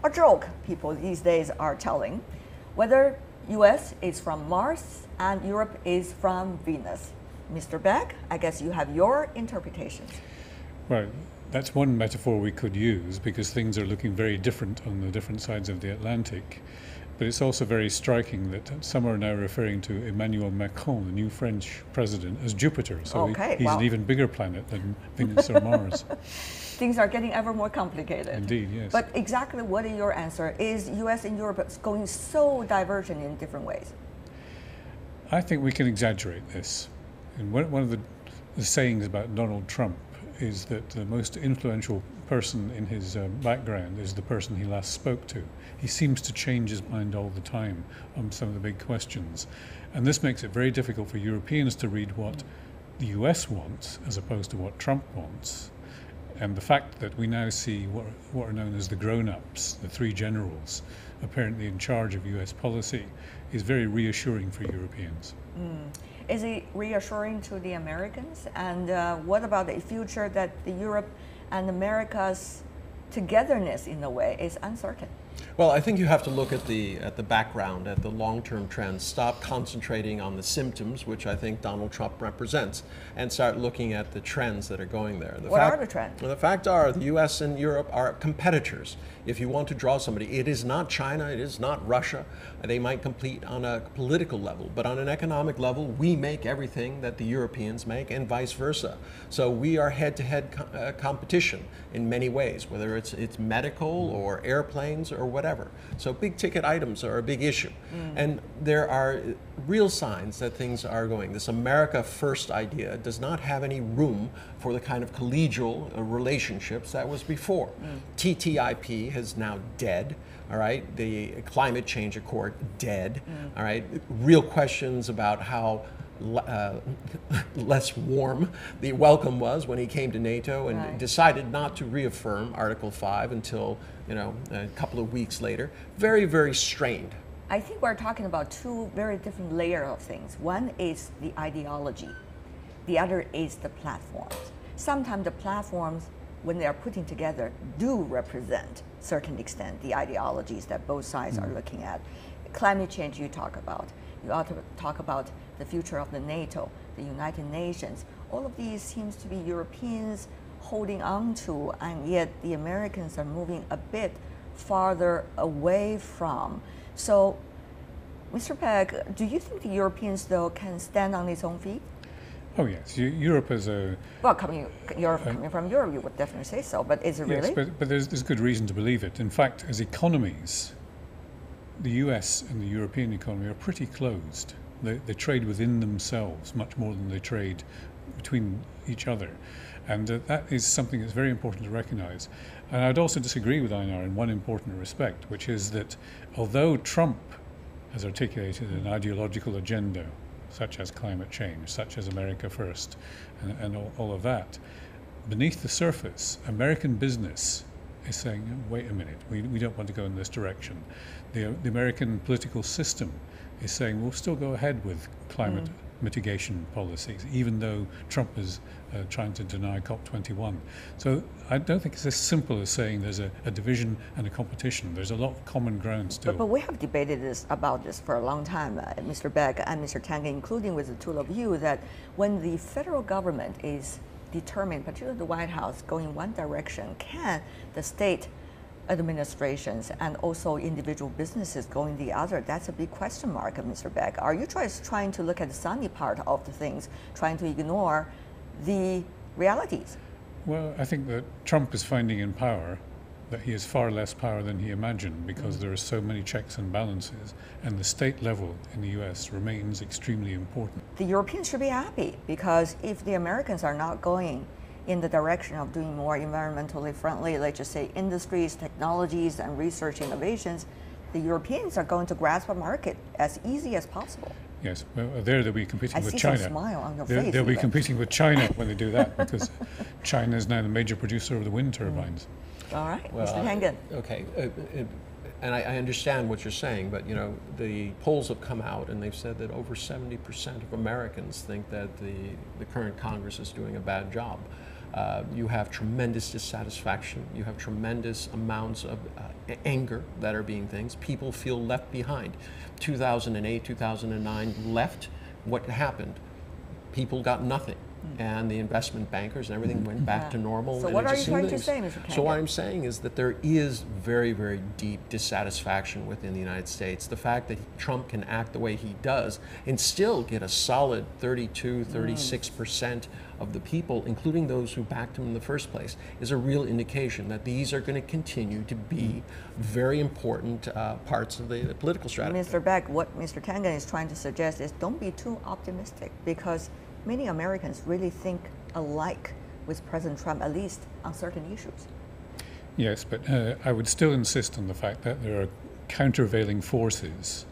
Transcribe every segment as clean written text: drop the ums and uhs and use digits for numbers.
a joke people these days are telling, whether US is from Mars and Europe is from Venus. Mr. Begg, I guess you have your interpretations. Right. That's one metaphor we could use because things are looking very different on the different sides of the Atlantic. But it's also very striking that some are now referring to Emmanuel Macron, the new French president, as Jupiter. So he's an even bigger planet than Venus or Mars. Things are getting ever more complicated. Indeed, yes. But exactly what is your answer? Is US and Europe going so divergent in different ways? I think we can exaggerate this. And one of the sayings about Donald Trump is that the most influential person in his background is the person he last spoke to. He seems to change his mind all the time on some of the big questions. And this makes it very difficult for Europeans to read what the US wants as opposed to what Trump wants. And the fact that we now see what are known as the grown-ups, the three generals, apparently in charge of US policy, is very reassuring for Europeans. Is it reassuring to the Americans? And what about the future that the Europe and America's togetherness, in a way, is uncertain? Well, I think you have to look at the background, at the long-term trends. Stop concentrating on the symptoms, which I think Donald Trump represents, and start looking at the trends that are going there. What are the trends? Well, the fact are, the U.S. and Europe are competitors. If you want to draw somebody, it is not China, it is not Russia. They might compete on a political level, but on an economic level, we make everything that the Europeans make, and vice versa. So we are head-to-head competition in many ways, whether it's medical or airplanes or whatever. So big ticket items are a big issue. And there are real signs that things are going. This America First idea does not have any room for the kind of collegial relationships that was before. TTIP is now dead. All right, the climate change accord dead. All right, real questions about how less warm the welcome was when he came to NATO and decided not to reaffirm Article 5 until a couple of weeks later. Very, very strained. I think we're talking about two very different layers of things. One is the ideology. The other is the platforms. Sometimes the platforms, when they are putting together, do represent, certain extent, the ideologies that both sides are looking at. Climate change you talk about. You ought to talk about the future of the NATO, the United Nations. All of these seems to be Europeans holding on to, and yet the Americans are moving a bit farther away from. So, Mr. Begg, do you think the Europeans, though, can stand on its own feet? Oh yes, Europe is a... Well, coming from Europe, you would definitely say so, but is it really? Yes, but there's good reason to believe it. In fact, as economies, the US and the European economy are pretty closed. They trade within themselves much more than they trade between each other. And that is something that's very important to recognize. And I'd also disagree with Einar in one important respect, which is that although Trump has articulated an ideological agenda, such as climate change, such as America First, and all of that, beneath the surface, American business is saying, wait a minute, we don't want to go in this direction. The American political system is saying, we'll still go ahead with climate mitigation policies, even though Trump is trying to deny COP21. So I don't think it's as simple as saying there's a division and a competition. There's a lot of common ground still. But we have debated about this for a long time, Mr. Begg and Mr. Tangen, including with the two of you, that when the federal government is determined, particularly the White House, going one direction, can the state administrations and also individual businesses going the other? That's a big question mark, Mr. Begg. Are you trying to look at the sunny part of the things, trying to ignore the realities? Well, I think that Trump is finding in power that he has far less power than he imagined because there are so many checks and balances, and the state level in the US remains extremely important. The Europeans should be happy because if the Americans are not going in the direction of doing more environmentally friendly, let's just say industries, technologies, and research innovations, the Europeans are going to grasp a market as easy as possible. Yes, well, there they'll be competing with China. I see some smile on your face. They'll be competing with China when they do that because China is now the major producer of the wind turbines. All right, well, Mr. Tangen. Okay, and I understand what you're saying, but the polls have come out and they've said that over 70% of Americans think that the current Congress is doing a bad job. You have tremendous dissatisfaction. You have tremendous amounts of anger that are being things. People feel left behind. 2008, 2009, left. What happened? People got nothing. And the investment bankers and everything went back to normal. So and what it are just you trying seemed to say, Mr. Tangen? So what I'm saying is that there is very, very deep dissatisfaction within the United States. The fact that Trump can act the way he does and still get a solid 32, 36% of the people, including those who backed him in the first place, is a real indication that these are going to continue to be very important parts of the political strategy. Mr. Begg, what Mr. Tangen is trying to suggest is don't be too optimistic, because many Americans really think alike with President Trump, at least on certain issues. Yes, but I would still insist on the fact that there are countervailing forces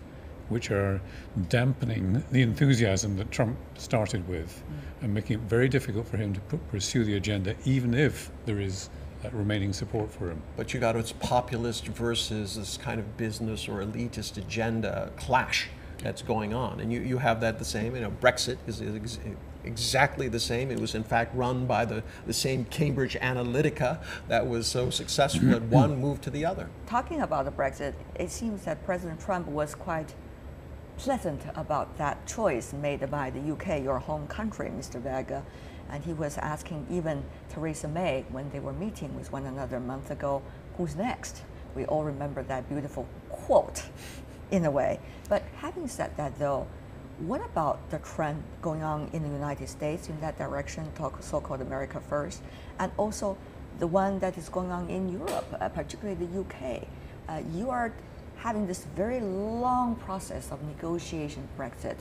which are dampening the enthusiasm that Trump started with and making it very difficult for him to pursue the agenda, even if there is that remaining support for him. But you got its populist versus this kind of business or elitist agenda clash that's going on, and you have that the same. Brexit is exactly the same. It was in fact run by the same Cambridge Analytica that was so successful that one moved to the other. Talking about the Brexit, it seems that President Trump was quite pleasant about that choice made by the UK, your home country, Mr. Begg. And he was asking even Theresa May, when they were meeting with one another a month ago, who's next? We all remember that beautiful quote, in a way. But having said that, though, what about the trend going on in the United States in that direction, so-called America First, and also the one that is going on in Europe, particularly the UK? You are having this very long process of negotiation Brexit.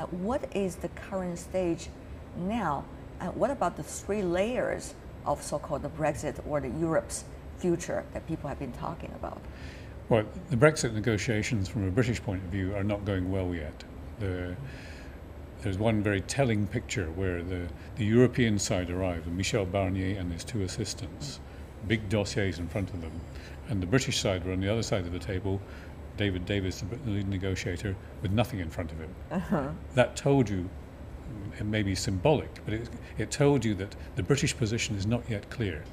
What is the current stage now? And what about the three layers of so-called the Brexit or the Europe's future that people have been talking about? Well, the Brexit negotiations from a British point of view are not going well yet. There's one very telling picture where the European side arrived, and Michel Barnier and his two assistants, big dossiers in front of them, and the British side were on the other side of the table, David Davis, the lead negotiator, with nothing in front of him. That told you, it may be symbolic, but it told you that the British position is not yet clear.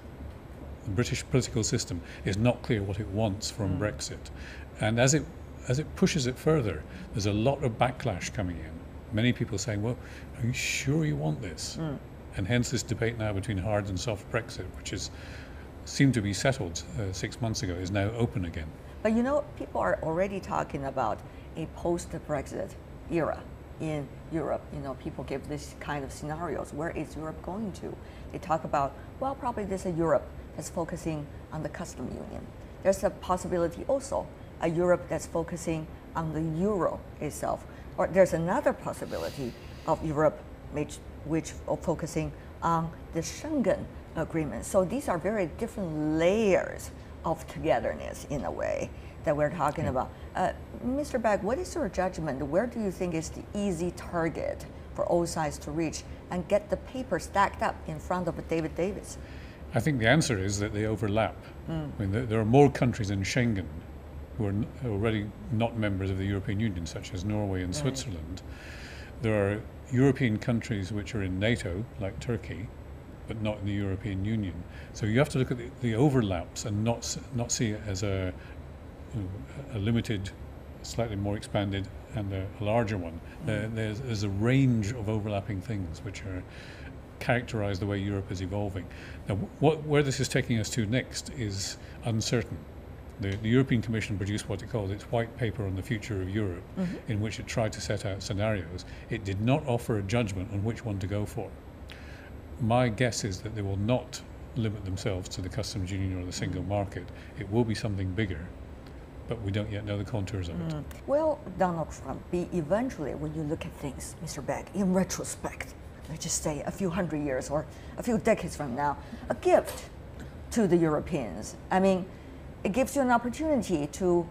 The British political system is not clear what it wants from Brexit. And as it pushes it further, there's a lot of backlash coming in. Many people saying, well, are you sure you want this? And hence this debate now between hard and soft Brexit, which seemed to be settled 6 months ago, is now open again. But people are already talking about a post-Brexit era in Europe. People give this kind of scenarios. Where is Europe going to? They talk about, well, probably there's a Europe that's focusing on the custom union. There's a possibility also a Europe that's focusing on the euro itself. Or there's another possibility of Europe which focusing on the Schengen agreement. So these are very different layers of togetherness in a way that we're talking about. Mr. Begg, what is your judgment? Where do you think is the easy target for all sides to reach and get the paper stacked up in front of David Davis? I think the answer is that they overlap. I mean, there are more countries in Schengen who are already not members of the European Union, such as Norway and Switzerland. There are European countries which are in NATO, like Turkey, but not in the European Union. So you have to look at the overlaps and not see it as a limited, slightly more expanded, and a larger one. There's a range of overlapping things which are characterize the way Europe is evolving. Now, where this is taking us to next is uncertain. The European Commission produced what it called its white paper on the future of Europe, in which it tried to set out scenarios. It did not offer a judgment on which one to go for. My guess is that they will not limit themselves to the customs union or the single market. It will be something bigger, but we don't yet know the contours of it. Will Donald Trump be eventually, when you look at things, Mr. Begg, in retrospect, let's just say a few hundred years or a few decades from now, a gift to the Europeans? I mean, it gives you an opportunity to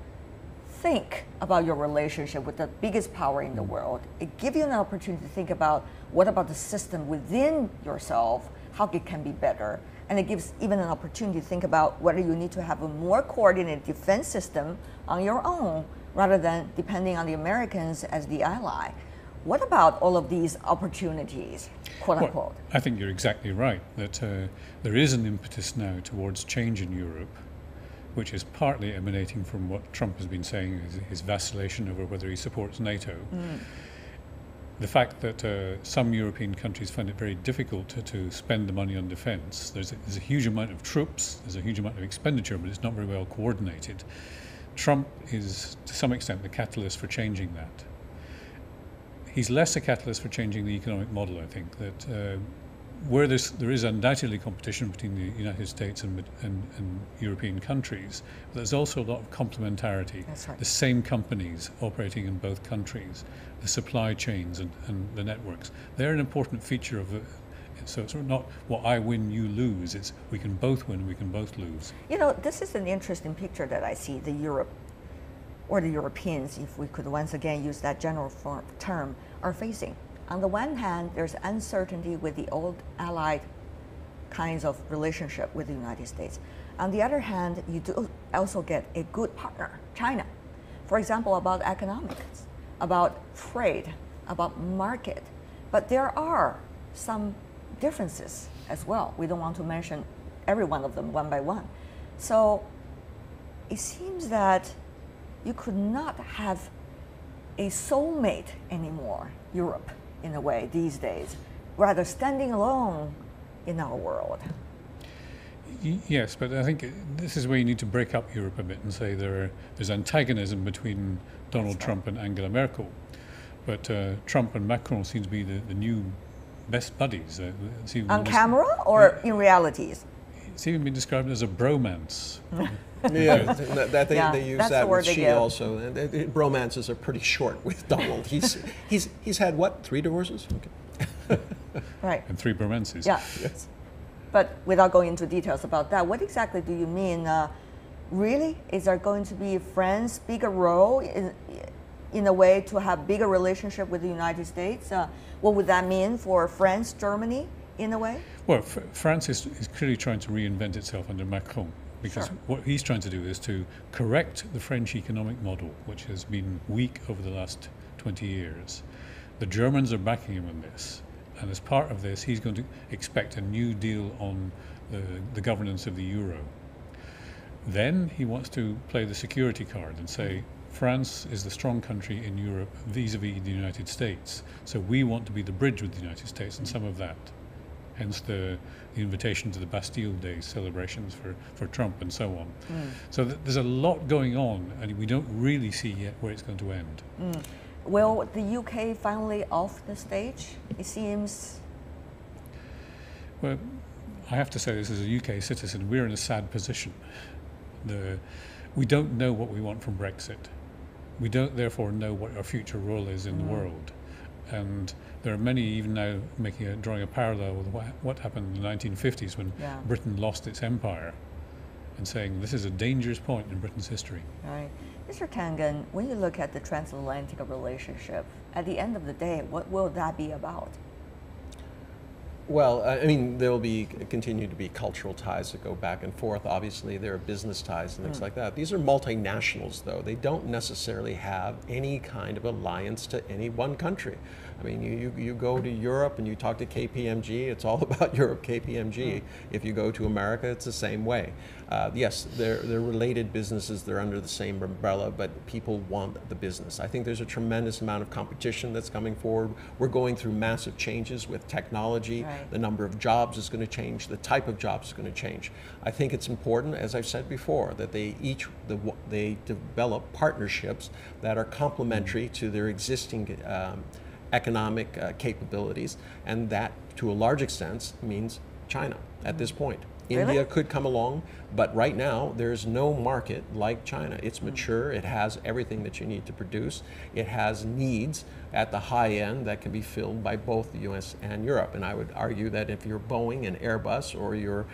think about your relationship with the biggest power in the world. It gives you an opportunity to think about what about the system within yourself, how it can be better. And it gives even an opportunity to think about whether you need to have a more coordinated defense system on your own rather than depending on the Americans as the ally. What about all of these opportunities, quote unquote? Well, I think you're exactly right that there is an impetus now towards change in Europe, which is partly emanating from what Trump has been saying, his vacillation over whether he supports NATO. The fact that some European countries find it very difficult to spend the money on defence. There's a huge amount of troops, there's a huge amount of expenditure, but it's not very well coordinated. Trump is, to some extent, the catalyst for changing that. He's less a catalyst for changing the economic model, I think, that where there is undoubtedly competition between the United States and European countries, but there's also a lot of complementarity. That's right. The same companies operating in both countries, the supply chains and the networks, they're an important feature of it. So it's not what I win, you lose, it's we can both win, we can both lose. You know, this is an interesting picture that I see the Europe, or the Europeans, if we could once again use that general term, are facing. On the one hand, there's uncertainty with the old allied kinds of relationship with the United States. On the other hand, you do also get a good partner, China. For example, about economics, about trade, about market. But there are some differences as well. We don't want to mention every one of them one by one. So it seems that you could not have a soulmate anymore, Europe, in a way, these days, rather standing alone in our world. Yes, but I think this is where you need to break up Europe a bit and say there's antagonism between Donald Trump and Angela Merkel. But Trump and Macron seem to be the new best buddies. On camera or in realities? It's even been described as a bromance. Yeah, they use that with she give. also. And bromances are pretty short with Donald. He's had what, 3 divorces? Okay. Right. And 3 bromances. Yeah. Yes. But without going into details about that, what exactly do you mean? Really, is there going to be France bigger role in a way to have bigger relationship with the United States? What would that mean for France, Germany, in a way? Well, France is clearly trying to reinvent itself under Macron, because Sure. what he's trying to do is to correct the French economic model, which has been weak over the last 20 years. The Germans are backing him on this, and as part of this, he's going to expect a new deal on the governance of the euro. Then he wants to play the security card and say, France is the strong country in Europe vis-a-vis the United States, so we want to be the bridge with the United States and some of that. Hence the invitation to the Bastille Day celebrations for Trump and so on. So there's a lot going on, and we don't really see yet where it's going to end. Will the UK finally off the stage? It seems. Well, I have to say this as a UK citizen, we're in a sad position. We don't know what we want from Brexit. We don't therefore know what our future role is in the world. And there are many even now drawing a parallel with what happened in the 1950s when Britain lost its empire, and saying this is a dangerous point in Britain's history. Right. Mr. Tangen, when you look at the transatlantic relationship, at the end of the day, what will that be about? Well, I mean, there will continue to be cultural ties that go back and forth. Obviously, there are business ties and things like that. These are multinationals, though. They don't necessarily have any kind of alliance to any one country. I mean, you go to Europe and you talk to KPMG, it's all about Europe KPMG. If you go to America, it's the same way. Yes, they're related businesses, they're under the same umbrella, but people want the business. I think there's a tremendous amount of competition that's coming forward. We're going through massive changes with technology. Right. The number of jobs is going to change, the type of jobs is going to change. I think it's important, as I've said before, that they develop partnerships that are complementary to their existing economic capabilities, and that to a large extent means China at this point. Really? India could come along, but right now there's no market like China. It's mature, it has everything that you need to produce, it has needs at the high end that can be filled by both the US and Europe. And I would argue that if you're Boeing and Airbus or you're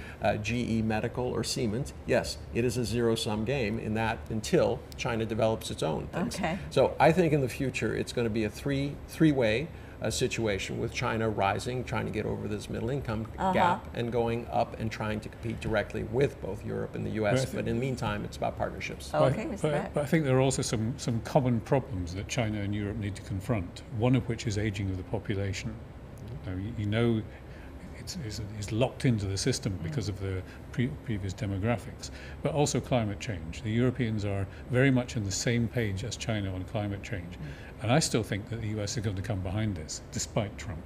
GE Medical or Siemens, yes, it is a zero-sum game in that until China develops its own things. Okay. So I think in the future it's going to be a three-way situation with China rising, trying to get over this middle income gap, and going up and trying to compete directly with both Europe and the US. But in the meantime, it's about partnerships. Okay, Mr. Begg. But I think there are also some common problems that China and Europe need to confront, one of which is aging of the population. You know, it's locked into the system because of the previous demographics, but also climate change. The Europeans are very much on the same page as China on climate change. And I still think that the US is going to come behind this, despite Trump.